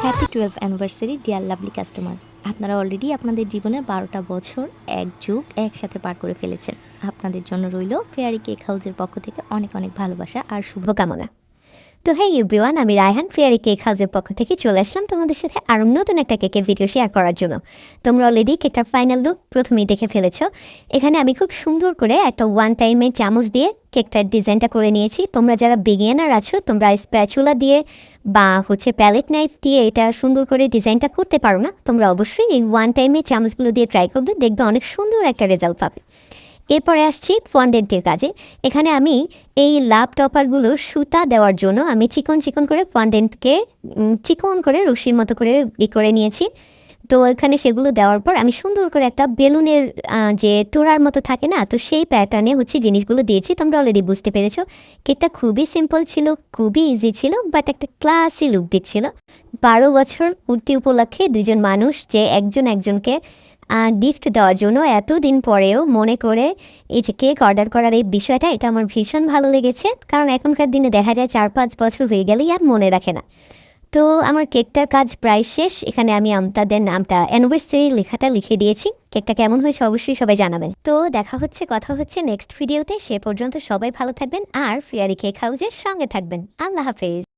Happy 12th anniversary deer lovely customer. আপনারা already আপনাদের জীবনের 12টা বছর এক যুগ একসাথে পার করে ফেলেছেন। আপনাদের জন্য রইল ফেয়ারি কেক হাউসের পক্ষ থেকে অনেক অনেক ভালোবাসা আর শুভকামনা। তো হ্যাঁ এভরিওয়ান, আমি রায়হান ফেয়ারি কেক হাউসের পক্ষ থেকে চলে আসলাম তোমাদের সাথে আরও নতুন একটা কেকের ভিডিও শেয়ার করার জন্য। তোমরা অলরেডি কেকটার ফাইনাল লুক প্রথমেই দেখে ফেলেছো। এখানে আমি খুব সুন্দর করে একটা ওয়ান টাইমে চামচ দিয়ে কেকটার ডিজাইনটা করে নিয়েছি। তোমরা যারা বিগিনার আছো তোমরা স্প্যাচুলা দিয়ে বা প্যালেট নাইফ দিয়ে এটা সুন্দর করে ডিজাইনটা করতে পারো না, তোমরা অবশ্যই এই ওয়ান টাইমে চামচগুলো দিয়ে ট্রাই করবে, দেখবে অনেক সুন্দর একটা রেজাল্ট পাবে। এরপরে আসছি ফন্ডেন্টের কাজে। এখানে আমি এই লাভ টপারগুলো সুতা দেওয়ার জন্য আমি চিকন চিকন করে ফন্ডেন্টকে চিকন করে রশির মতো করে করে নিয়েছি। তো এখানে সেগুলো দেওয়ার পর আমি সুন্দর করে একটা বেলুনের যে তোড়ার মতো থাকে না, তো সেই প্যাটার্নে জিনিসগুলো দিয়েছি। তোমরা অলরেডি বুঝতে পেরেছো কেকটা খুবই সিম্পল ছিল, খুবই ইজি ছিল, বাট একটা ক্লাসি লুক দিচ্ছিল। 12 বছর পূর্তি উপলক্ষে দুজন মানুষ যে একজন একজনকে গিফট দেওয়ার জন্য এতদিন পরেও মনে করে এই যে কেক অর্ডার করার এই বিষয়টা, এটা আমার ভীষণ ভালো লেগেছে। কারণ এখনকার দিনে দেখা যায় 4-5 বছর হয়ে গেলেই আর মনে রাখে না। তো আমার কেকটার কাজ প্রায় শেষ। এখানে আমি তাদের নামটা অ্যানিভার্সারি লেখাটা লিখে দিয়েছি। কেকটা কেমন হয়েছে অবশ্যই সবাই জানাবেন। তো কথা হচ্ছে নেক্সট ভিডিওতে। সে পর্যন্ত সবাই ভালো থাকবেন আর ফেয়ারি কেক হাউসের সঙ্গে থাকবেন। আল্লাহ হাফেজ।